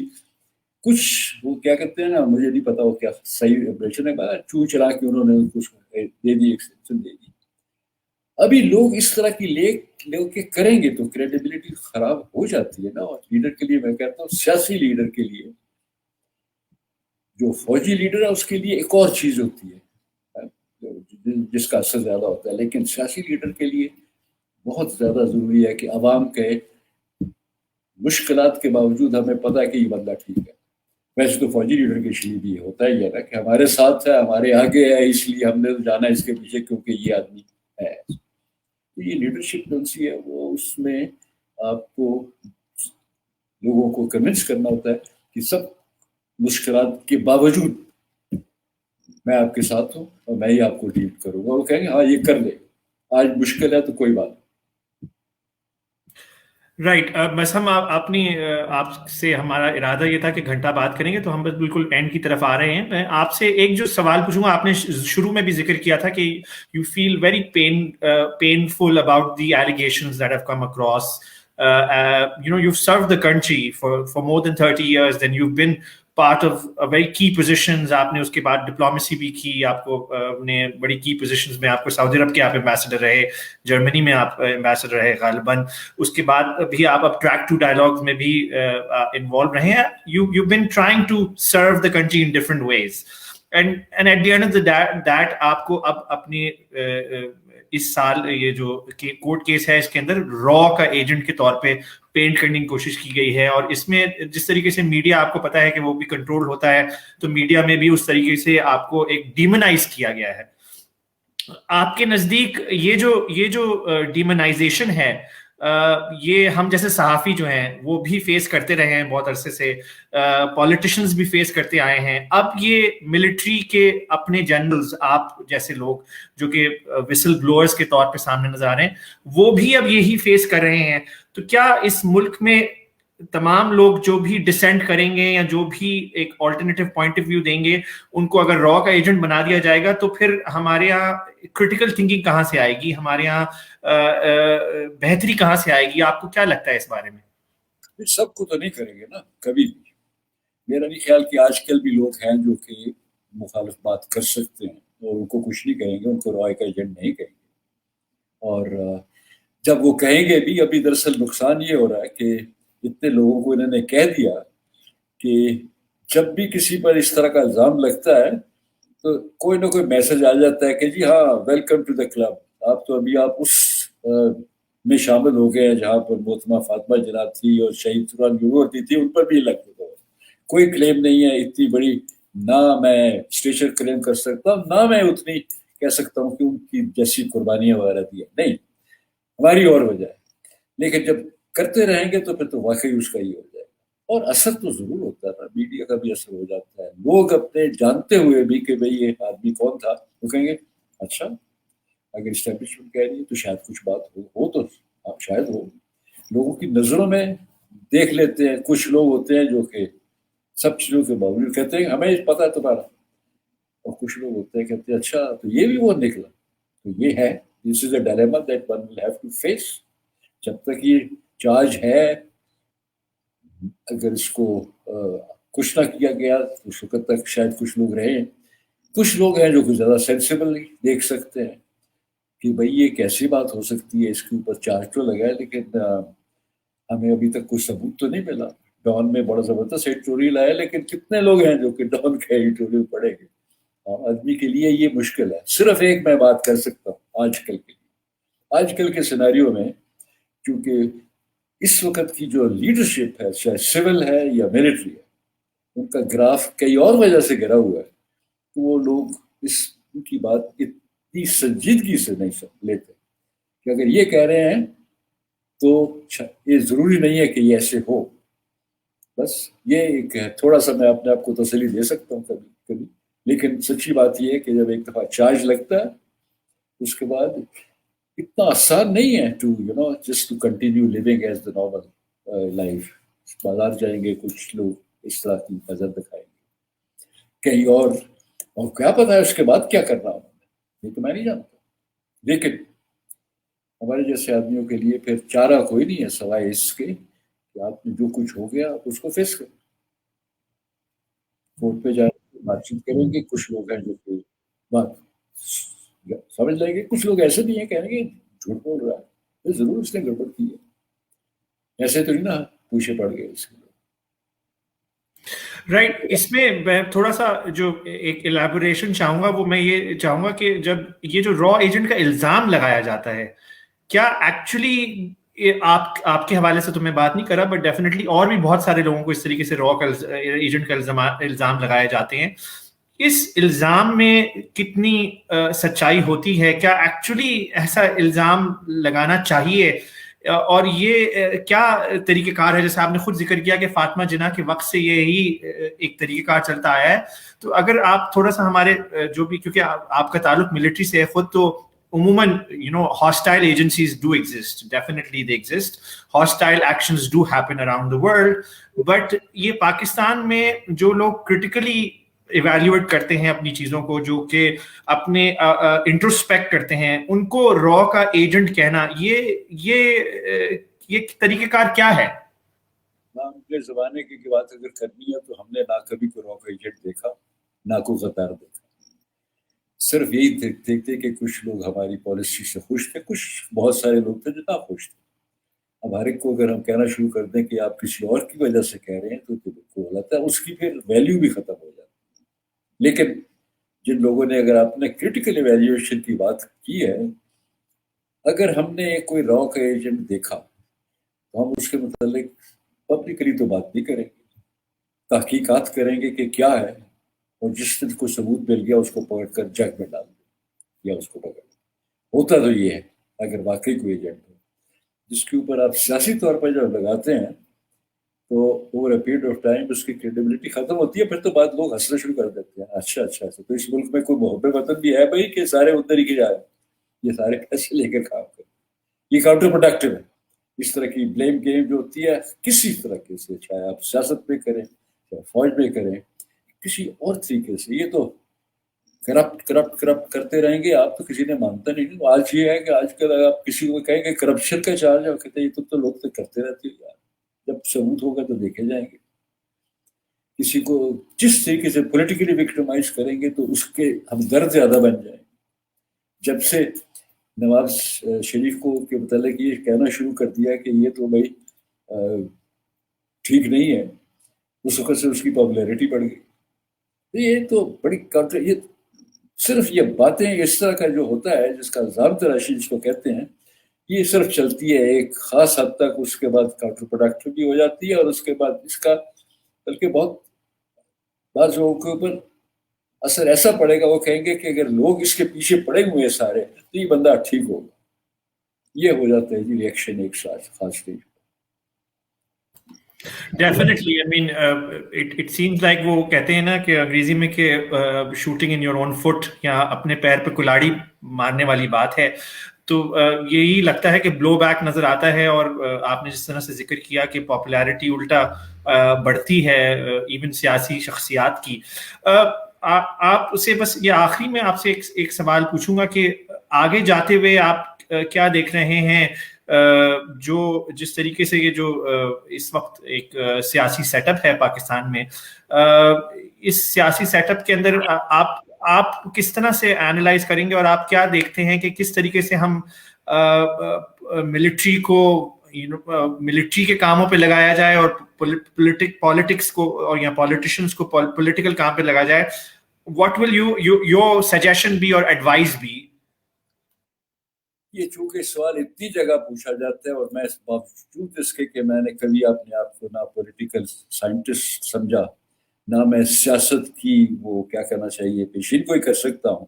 کچھ وہ کیا کہتے ہیں نا، مجھے نہیں پتا وہ کیا صحیح امپریشن ہے، چو چلا کے انہوں نے کچھ دے دی، ایکسٹینشن دے دی۔ ابھی لوگ اس طرح کی لے کے کریں گے تو کریڈیبلٹی خراب ہو جاتی ہے نا۔ اور لیڈر کے لیے میں کہتا ہوں، سیاسی لیڈر کے لیے، جو فوجی لیڈر ہے اس کے لیے ایک اور چیز ہوتی ہے جس کا اثر زیادہ ہوتا ہے، لیکن سیاسی لیڈر کے لیے بہت زیادہ ضروری ہے کہ عوام کے مشکلات کے باوجود ہمیں پتہ ہے کہ یہ بندہ ٹھیک ہے۔ ویسے تو فوجی لیڈر کے لیے بھی ہوتا ہی ہے نا کہ ہمارے ساتھ ہے، ہمارے آگے ہے، اس لیے ہم نے جانا اس کے پیچھے کیونکہ یہ آدمی ہے۔ تو یہ لیڈرشپ کون سی ہے, وہ اس میں آپ کو لوگوں کو کنونس کرنا ہوتا ہے کہ سب مشکلات کے باوجود میں آپ کے ساتھ ہوں اور میں ہی آپ کو ڈیل کروں گا. وہ کہیں گے ہاں یہ کر لے, آج مشکل ہے تو کوئی بات نہیں. رائٹ. بس ہم آپ سے ہمارا ارادہ یہ تھا کہ گھنٹہ بات کریں گے, تو ہم بس بالکل اینڈ کی طرف آ رہے ہیں. میں آپ سے ایک جو سوال پوچھوں گا, آپ نے شروع میں بھی ذکر کیا تھا کہ you feel very painful about the allegations that have come across. You've served the country for more than 30 years, then you've been part of very key positions. آپ نے اس کے بعد ڈپلومیسی بھی کی, آپ کو نے بڑی کی پوزیشنز میں, آپ کو سعودی عرب کے آپ ایمبیسڈر رہے, جرمنی میں آپ ایمبیسڈر رہے غالباً, اس کے بعد بھی آپ اب ٹریک ٹو ڈائلاگز میں بھی انوالو رہے ہیں. You've been trying to serve the country in different ways, and at the end of the that آپ کو اب اپنی اس سال یہ جو کورٹ کیس ہے اس کے اندر را کا ایجنٹ کے طور پہ پینٹ کرنے کی کوشش کی گئی ہے, اور اس میں جس طریقے سے میڈیا آپ کو پتا ہے کہ وہ بھی کنٹرول ہوتا ہے, تو میڈیا میں بھی اس طریقے سے آپ کو ایک ڈیمونائز کیا گیا ہے. آپ کے نزدیک یہ جو ڈیمونائزیشن ہے, یہ ہم جیسے صحافی جو ہیں وہ بھی فیس کرتے رہے ہیں بہت عرصے سے, پولیٹیشینز بھی فیس کرتے آئے ہیں, اب یہ ملٹری کے اپنے جنرلز, آپ جیسے لوگ جو کہ وسل بلوئرز کے طور پہ سامنے نظر آ رہے ہیں, وہ بھی اب یہی فیس کر رہے ہیں. تو کیا اس ملک میں تمام لوگ جو بھی ڈسینٹ کریں گے یا جو بھی ایک آلٹرنیٹیو پوائنٹ آف ویو دیں گے, ان کو اگر را کا ایجنٹ بنا دیا جائے گا, تو پھر ہمارے یہاں کرٹیکل تھنکنگ کہاں سے آئے گی, ہمارے یہاں بہتری کہاں سے آئے گی؟ آپ کو کیا لگتا ہے اس بارے میں؟ سب کو تو نہیں کریں گے نا کبھی بھی. میرا نہیں خیال کہ آج کل بھی لوگ ہیں جو کہ مخالف بات کر سکتے ہیں اور ان کو کچھ نہیں کہیں گے, ان کو را کا ایجنٹ نہیں کہیں گے. اور جب وہ کہیں گے بھی, ابھی دراصل نقصان یہ ہو رہا ہے کہ اتنے لوگوں کو انہوں نے کہہ دیا کہ جب بھی کسی پر اس طرح کا الزام لگتا ہے تو کوئی نہ کوئی میسج آ جاتا ہے کہ جی ہاں ویلکم ٹو دا کلب, آپ تو ابھی آپ اس میں شامل ہو گئے ہیں جہاں پر محترمہ فاطمہ جناب تھی اور شہید سرحان یونیورسٹی تھی, ان پر بھی لگتے تھے. کوئی کلیم نہیں ہے اتنی بڑی, نہ میں اسٹیشن کلیم کر سکتا ہوں, نہ میں اتنی کہہ سکتا ہوں کہ ان کی جیسی قربانیاں وغیرہ دی ہیں, نہیں, ہماری اور وجہ ہے. لیکن جب کرتے رہیں گے تو پھر تو واقعی اس کا ہی ہو جائے گا. اور اثر تو ضرور ہوتا ہے, میڈیا کا بھی اثر ہو جاتا ہے. لوگ اپنے جانتے ہوئے بھی کہ بھئی یہ آدمی کون تھا, وہ کہیں گے اچھا اگر اسٹیبلشمنٹ کہہ رہی ہے تو شاید کچھ بات ہو تو شاید ہو. لوگوں کی نظروں میں دیکھ لیتے ہیں. کچھ لوگ ہوتے ہیں جو کہ سب چیزوں کے باوجود کہتے ہیں ہمیں پتہ ہے تمہارا, اور کچھ لوگ ہوتے ہیں کہتے ہیں اچھا تو یہ بھی وہ نکلا. تو یہ ہے, this is a dilemma that one will have to face. جب تک یہ چارج ہے, اگر اس کو کچھ نہ کیا گیا تو اس وقت تک شاید کچھ لوگ رہے ہیں. کچھ لوگ ہیں جو کہ زیادہ سینسیبلی دیکھ سکتے ہیں کہ بھئی یہ کیسی بات ہو سکتی ہے, اس کے اوپر چارج تو لگا ہے لیکن ہمیں ابھی تک کوئی ثبوت تو نہیں ملا. ڈان میں بڑا زبردست ایڈیٹوریل آیا, لیکن کتنے لوگ ہیں جو کہ ڈان کا ایڈیٹوریل پڑھیں گے؟ آدمی کے لیے یہ مشکل ہے. صرف ایک میں بات کر سکتا ہوں آج کل کے لیے, آج کل کے سیناریو میں, کیونکہ اس وقت کی جو لیڈرشپ ہے چاہے سول ہے یا ملٹری ہے, ان کا گراف کئی اور وجہ سے گرا ہوا ہے. تو وہ لوگ ان کی بات اتنی سنجیدگی سے نہیں لیتے کہ اگر یہ کہہ رہے ہیں تو یہ ضروری نہیں ہے کہ یہ ایسے ہو. بس یہ ایک ہے, تھوڑا سا میں اپنے آپ کو تسلی دے سکتا ہوں کبھی کبھی. لیکن سچی بات یہ ہے کہ جب ایک دفعہ چارج لگتا ہے اس کے بعد اتنا آسان نہیں ہے to just to continue living as the normal life. بازار جائیں گے کچھ لوگ اس طرح کی نظر دکھائیں گے کہیں اور کیا پتا ہے اس کے بعد کیا کرنا ہو, یہ تو میں نہیں جانتا. لیکن ہمارے جیسے آدمیوں کے لیے پھر چارہ کوئی نہیں ہے سوائے اس کے کہ آپ نے جو کچھ ہو گیا آپ اس کو فیس کریں. کورٹ پہ جائیں بات چیت کریں گے. کچھ لوگ ہیں جو کہ بات سمجھ لیں گے, کچھ لوگ ایسے نہیں ہیں کہیں گے جھوٹ بول رہا ہے, ضرور اس نے گڑبڑ کی ہے, ایسے تو نہیں نا پوچھے پڑ گئے اس کے. رائٹ. اس میں تھوڑا سا جو ایک ایلیبوریشن چاہوں گا, وہ میں یہ چاہوں گا کہ جب یہ جو را ایجنٹ کا الزام لگایا جاتا ہے, کیا ایکچولی آپ کے حوالے سے تو میں بات نہیں کر رہا, بٹ ڈیفینیٹلی اور بھی بہت سارے لوگوں کو اس طریقے سے را ایجنٹ کا الزام لگائے جاتے ہیں, اس الزام میں کتنی سچائی ہوتی ہے؟ کیا ایکچولی ایسا الزام لگانا چاہیے؟ اور یہ کیا طریقہ کار ہے؟ جیسے آپ نے خود ذکر کیا کہ فاطمہ جناح کے وقت سے یہی ایک طریقہ کار چلتا آیا ہے. تو اگر آپ تھوڑا سا ہمارے جو بھی، کیونکہ آپ کا تعلق ملٹری سے ہے خود، تو عموماً hostile agencies do exist, definitely they exist, hostile actions do happen around the world, but یہ پاکستان میں جو لوگ critically ایویلیویٹ کرتے ہیں اپنی چیزوں کو، جو کہ اپنے انٹروسپیکٹ کرتے ہیں، ان کو را کا ایجنٹ کہنا، یہ طریقہ کار کیا ہے؟ اپنے زمانے کی بات اگر کرنی ہے تو ہم نے نہ کبھی کوئی را کا ایجنٹ دیکھا، نہ کوئی غدار دیکھا. صرف یہی دیکھتے تھے کہ کچھ لوگ ہماری پالیسی سے خوش تھے، کچھ بہت سارے لوگ تھے جو نہ خوش تھے. اب ہر ایک کو اگر ہم کہنا شروع کر دیں کہ آپ کسی اور کی وجہ سے کہہ رہے ہیں تو غلط ہے، اس کی پھر ویلیو بھی ختم ہو جاتی ہے. لیکن جن لوگوں نے، اگر آپ نے کرٹیکل ایویلیویشن کی بات کی ہے، اگر ہم نے کوئی را کا ایجنٹ دیکھا تو ہم اس کے متعلق پبلکلی تو بات نہیں کریں گے، تحقیقات کریں گے کہ کیا ہے، اور جس دن کو ثبوت مل گیا اس کو پکڑ کر جگ میں ڈال دیں یا اس کو پکڑ. ہوتا تو یہ ہے اگر واقعی کوئی ایجنٹ ہو جس کے اوپر آپ سیاسی طور پر جب لگاتے ہیں تو over a period of time اس کی کریڈیبلٹی ختم ہوتی ہے. پھر تو بعد لوگ ہنسنا شروع کر دیتے ہیں، اچھا تو اس ملک میں کوئی محب وطن بھی ہے بھائی کہ سارے ادھر ہی کے جائے، یہ سارے پیسے لے کر کام کریں. یہ کاؤنٹر پروڈکٹیو ہے. اس طرح کی بلیم گیم جو ہوتی ہے کسی طرح کے سے، چاہے آپ سیاست میں کریں، چاہے فوج میں کریں، کسی اور طریقے سے، یہ تو کرپٹ کرتے رہیں گے. آپ تو کسی نے مانتا نہیں. آج یہ ہے کہ آج کل اگر آپ کسی کو کہیں کہ کرپشن کا چارج ہے، کہتے ہیں یہ تو لوگ تو کرتے رہتے ہیں، جب ثبوت ہوگا تو دیکھے جائیں گے. کسی کو جس طریقے سے پولیٹیکلی وکٹمائز کریں گے تو اس کے ہم درد زیادہ بن جائیں گے. جب سے نواز شریف کو کے متعلق یہ کہنا شروع کر دیا کہ یہ تو بھائی ٹھیک نہیں ہے، اس وقت سے اس کی پاپولیرٹی بڑھ گئی. یہ تو بڑی یہ صرف یہ باتیں اس طرح کا جو ہوتا ہے جس کا ضابطہ تراشی جس کو کہتے ہیں، یہ صرف چلتی ہے ایک خاص حد تک. اس کے بعد کاؤنٹر پروڈکٹیو بھی ہو جاتی ہے، اور اس کے بعد اس کا بلکہ بہت بعض لوگوں کے اوپر اثر ایسا پڑے گا، وہ کہیں گے کہ اگر لوگ اس کے پیچھے پڑے ہوئے ہیں سارے تو یہ بندہ ٹھیک ہوگا. یہ ہو جاتا ہے جی ریئیکشن ایک خاص stage. Definitely, I mean, it seems like وہ کہتے ہیں نا کہ انگریزی میں کہ shooting in your own foot، یا اپنے پیر پہ کلاڑی مارنے والی بات ہے. تو یہی لگتا ہے کہ بلو بیک نظر آتا ہے. اور آپ نے جس طرح سے ذکر کیا کہ پاپولیرٹی الٹا بڑھتی ہے ایون سیاسی شخصیات کی. آپ سے بس یہ آخری میں آپ سے ایک سوال پوچھوں گا کہ آگے جاتے ہوئے آپ کیا دیکھ رہے ہیں، جو جس طریقے سے یہ جو اس وقت ایک سیاسی سیٹ اپ ہے پاکستان میں، اس سیاسی سیٹ اپ کے اندر آپ کس طرح سے اینالائز کریں گے، اور آپ کیا دیکھتے ہیں کہ کس طریقے سے ہم ملٹری کو ملٹری کے کاموں پہ لگایا جائے اور پولیٹکس کو اور یا پولیٹیشنز کو پولیٹیکل کام پہ لگایا جائے. What will your suggestion be or advice be? یہ چونکہ سوال اتنی جگہ پوچھا جاتا ہے، اور میں اس باوجود اس کے کہ میں نے کبھی اپنے آپ کو نہ پولیٹیکل سائنٹسٹ سمجھا، نہ میں سیاست کی وہ کیا کہنا چاہیے پیشین کوئی کر سکتا ہوں.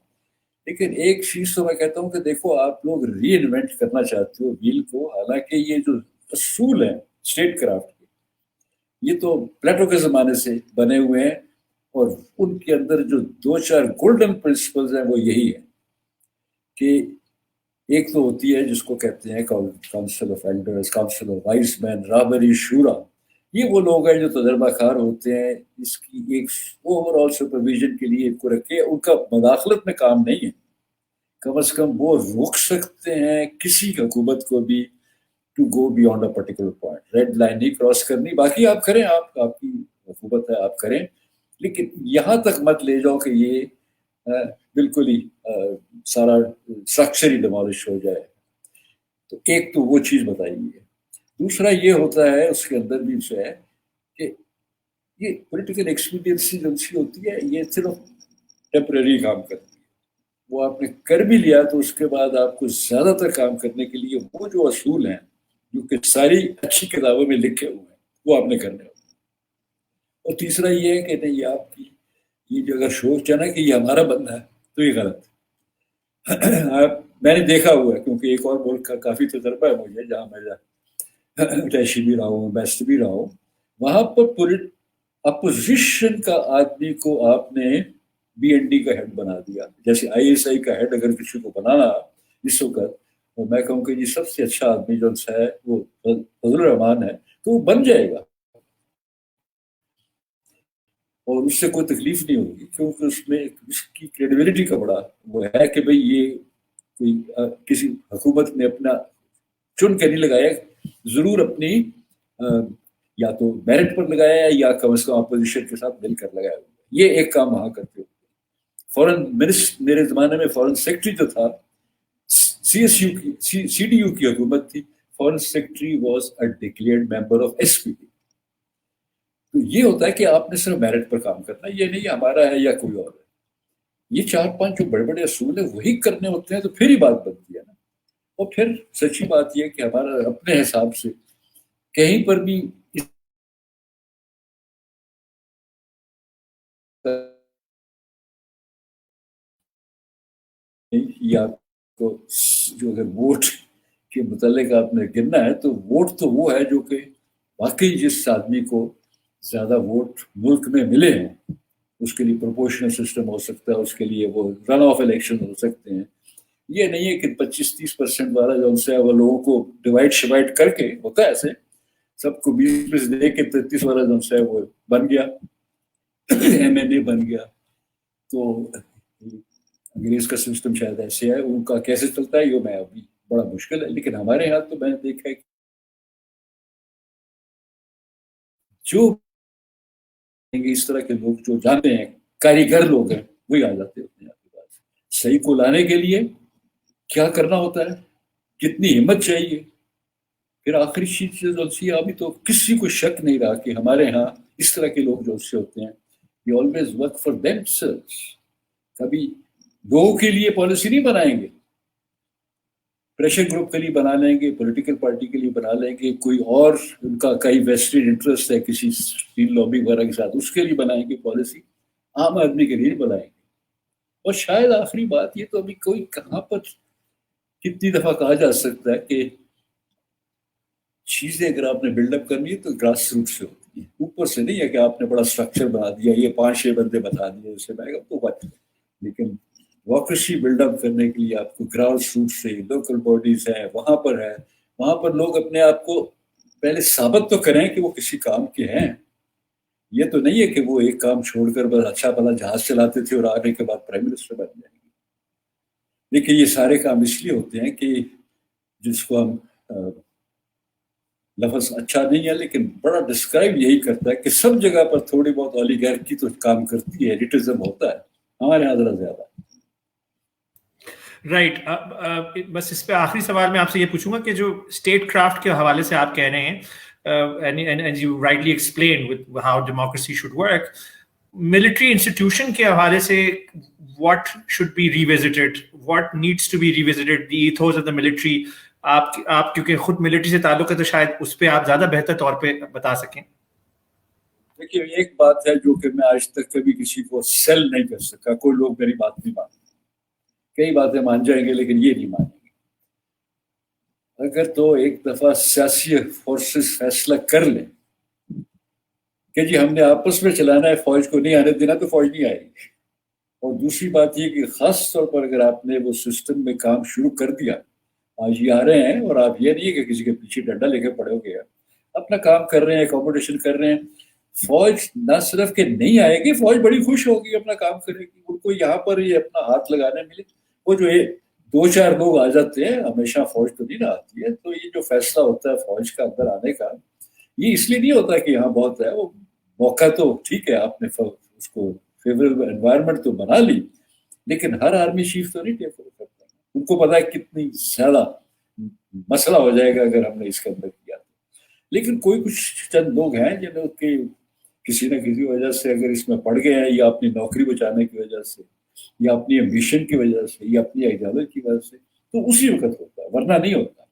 لیکن ایک چیز تو میں کہتا ہوں کہ دیکھو آپ لوگ ری انوینٹ کرنا چاہتے ہو ویل کو، حالانکہ یہ جو اصول ہیں اسٹیٹ کرافٹ کے یہ تو پلیٹو کے زمانے سے بنے ہوئے ہیں، اور ان کے اندر جو 2-4 گولڈن پرنسپلز ہیں وہ یہی ہے کہ ایک تو ہوتی ہے جس کو کہتے ہیں council of elders, council of wise men, رابری شورا. یہ وہ لوگ ہیں جو تجربہ کار ہوتے ہیں، اس کی ایک اوور آل سپرویژن کے لیے کو رکھے. ان کا مداخلت میں کام نہیں ہے، کم از کم وہ روک سکتے ہیں کسی حکومت کو بھی to go beyond a particular point. Red line نہیں کراس کرنی، باقی آپ کریں، آپ کی حکومت ہے آپ کریں، لیکن یہاں تک مت لے جاؤ کہ یہ بالکل ہی سارا اسٹرکچر ہی ڈیمالش ہو جائے. تو ایک تو وہ چیز بتائی ہے. دوسرا یہ ہوتا ہے اس کے اندر بھی جو ہے کہ یہ پولیٹیکل ایکسپیڈینسی جو ہوتی ہے یہ صرف ٹیمپرری کام کرتی ہے. وہ آپ نے کر بھی لیا تو اس کے بعد آپ کو زیادہ تر کام کرنے کے لیے وہ جو اصول ہیں جو کہ ساری اچھی کتابوں میں لکھے ہوئے ہیں وہ آپ نے کرنے ہوتے. اور تیسرا یہ ہے کہ نہیں، آپ کی یہ جو اگر سوچ ہے نا کہ یہ ہمارا بندہ ہے تو یہ غلط ہے. میں نے دیکھا ہوا ہے کیونکہ ایک اور ملک کا کافی تجربہ ہے مجھے جہاں میں اٹیچی بھی رہا ہوں بیسٹ بھی رہا ہوں. وہاں پر اپوزیشن کا آدمی کو آپ نے بی این ڈی کا ہیڈ بنا دیا. جیسے آئی ایس آئی کا ہیڈ اگر کسی کو بنانا اس وقت اور میں کہوں کہ یہ سب سے اچھا آدمی جو ہے وہ فضل الرحمان ہے تو وہ بن جائے گا اور اس سے کوئی تکلیف نہیں ہوگی کیونکہ اس میں اس کی کریڈیبلٹی کا بڑا وہ ہے کہ بھئی یہ کوئی کسی حکومت نے اپنا چن کے نہیں لگایا, ضرور اپنی یا تو میرٹ پر لگایا ہے یا کم از کم اپوزیشن کے ساتھ مل کر لگایا. یہ ایک کام وہاں کرتے ہوئے فورن منسٹر میرے زمانے میں فورن سیکرٹری جو تھا سی ایس یو کی سی ڈی یو کی حکومت تھی. Foreign secretary was a declared member of S P D. تو یہ ہوتا ہے کہ آپ نے صرف میرٹ پر کام کرنا, یہ نہیں ہمارا ہے یا کوئی اور ہے. یہ 4-5 جو بڑے بڑے اصول ہیں وہی کرنے ہوتے ہیں تو پھر ہی بات بنتی ہے نا. اور پھر سچی بات یہ کہ ہمارا اپنے حساب سے کہیں پر بھی یا کو جو اگر ووٹ کے متعلق آپ نے گننا ہے تو ووٹ تو وہ ہے جو کہ واقعی جس آدمی کو زیادہ ووٹ ملک میں ملے ہیں اس کے لیے پروپورشنل سسٹم ہو سکتا ہے, اس کے لیے وہ رن آف الیکشن ہو سکتے ہیں. یہ نہیں ہے کہ 25-30% والا جو ان سے وہ لوگوں کو ڈیوائڈ شوائڈ کر کے ہوتا ہے ایسے سب کو 20 دے کے 33 والا جو ان سے وہ بن گیا ایم این اے بن گیا. تو انگریز کا سسٹم شاید ایسے ہے, ان کا کیسے چلتا ہے یہ میں ابھی بڑا مشکل ہے. لیکن ہمارے یہاں تو میں نے دیکھا ہے جو اس طرح کے لوگ جو جانتے ہیں کاریگر لوگ ہیں وہی آ جاتے ہوتے ہیں آپ کے پاس. صحیح کو لانے کے لیے کیا کرنا ہوتا ہے, کتنی ہمت چاہیے. پھر آخری چیز جو ابھی تو کسی کو شک نہیں رہا کہ ہمارے ہاں اس طرح کے لوگ جو سے ہوتے ہیں یہ آلویز ورک فار دیم سیلفز. کبھی لوگوں کے لیے پالیسی نہیں بنائیں گے, پریشر گروپ کے لیے بنا لیں گے, پولیٹیکل پارٹی کے لیے بنا لیں گے, کوئی اور ان کا کئی ویسٹڈ انٹرسٹ ہے کسی اسٹیل لابی وغیرہ کے ساتھ اس کے لیے بنائیں گے پالیسی, عام آدمی کے لیے بنائیں گے. اور شاید آخری بات یہ تو ابھی کوئی کہاں پر کتنی دفعہ کہا جا سکتا ہے کہ چیزیں اگر آپ نے بلڈ اپ کرنی ہے تو گراس روٹ سے ہوتی ہے, اوپر سے نہیں ہے کہ آپ نے بڑا اسٹرکچر بنا دیا, یہ 5-6 بندے بتا دیے اسے میں تو بات. لیکن ڈیموکریسی بلڈ اپ کرنے کے لیے آپ کو گراس روٹ سے لوکل باڈیز ہیں وہاں پر لوگ اپنے آپ کو پہلے ثابت تو کریں کہ وہ کسی کام کے ہیں. یہ تو نہیں ہے کہ وہ ایک کام چھوڑ کر بس اچھا بھلا جہاز چلاتے تھے اور آنے کے بعد پرائم منسٹر بن جائیں گے. لیکن یہ سارے کام اس لیے ہوتے ہیں کہ جس کو ہم لفظ اچھا نہیں ہے لیکن بڑا ڈسکرائب یہی کرتا ہے کہ سب جگہ پر تھوڑی بہت اولیگارکی تو کام کرتی ہے, ایلیٹزم ہوتا ہے. ہمارے یہاں ذرا زیادہ. رائٹ. بس اس پہ آخری سوال میں آپ سے یہ پوچھوں گا کہ جو اسٹیٹ کرافٹ کے حوالے سے آپ کہہ رہے ہیں and you rightly explained with how democracy should work, military institution کے حوالے سے what should be revisited, what needs to be revisited, the ethos of the military. آپ کیونکہ خود ملٹری سے تعلق ہے تو شاید اس پہ آپ زیادہ بہتر طور پہ بتا سکیں. دیکھیے ایک بات ہے جو کہ میں آج تک کبھی کسی کو سیل نہیں کر سکا, کوئی لوگ میری بات نہیں مانتے, کئی باتیں مان جائیں گے لیکن یہ نہیں مانیں گے. اگر تو ایک دفعہ سیاسی فورسز فیصلہ کر لیں کہ جی ہم نے آپس میں چلانا ہے, فوج کو نہیں آنے دینا, تو فوج نہیں آئے گی. اور دوسری بات یہ کہ خاص طور پر اگر آپ نے وہ سسٹم میں کام شروع کر دیا, آج یہ آ رہے ہیں اور آپ یہ نہیں ہے کہ کسی کے پیچھے ڈنڈا لے کے پڑے ہو گیا, اپنا کام کر رہے ہیں, اکوموڈیشن کر رہے ہیں, فوج نہ صرف کہ نہیں آئے گی, فوج بڑی خوش ہوگی, اپنا کام کرے گی. ان کو یہاں پر یہ اپنا ہاتھ لگانے ملے. وہ جو 2-4 لوگ آ جاتے ہیں, ہمیشہ فوج تو نہیں نہ آتی ہے. تو یہ جو فیصلہ ہوتا ہے فوج کا اندر آنے کا, یہ اس لیے نہیں ہوتا کہ یہاں بہت ہے. وہ موقع تو ٹھیک ہے, آپ نے اس کو فیوریبل انوائرمنٹ تو بنا لی, لیکن ہر آرمی چیف تو نہیں ٹیک اوور کرتا. ان کو پتا ہے کتنی زیادہ مسئلہ ہو جائے گا اگر ہم نے اس کے اندر کیا. لیکن کوئی کچھ چند لوگ ہیں جنہوں کے کسی نہ کسی وجہ سے اگر اس میں پڑ گئے ہیں, یا اپنی نوکری بچانے کی وجہ سے, یا اپنی ایمبیشن کی وجہ سے, یا اپنی ایڈیالوجی کی وجہ سے, تو اسی وقت ہوتا ہے, ورنہ نہیں ہوتا.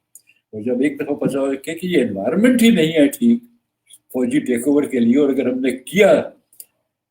اور جب ایک دفعہ پتا ہو کہ یہ انوائرمنٹ ہی نہیں ہے ٹھیک فوجی ٹیک اوور کے لیے, اور اگر ہم نے کیا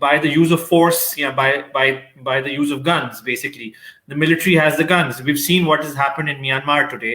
by the use of force, yeah, by the use of guns, basically the military has the guns. We've seen what has happened in Myanmar today.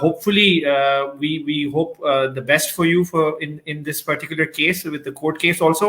Hopefully we hope the best for you for in this particular case with the court case also,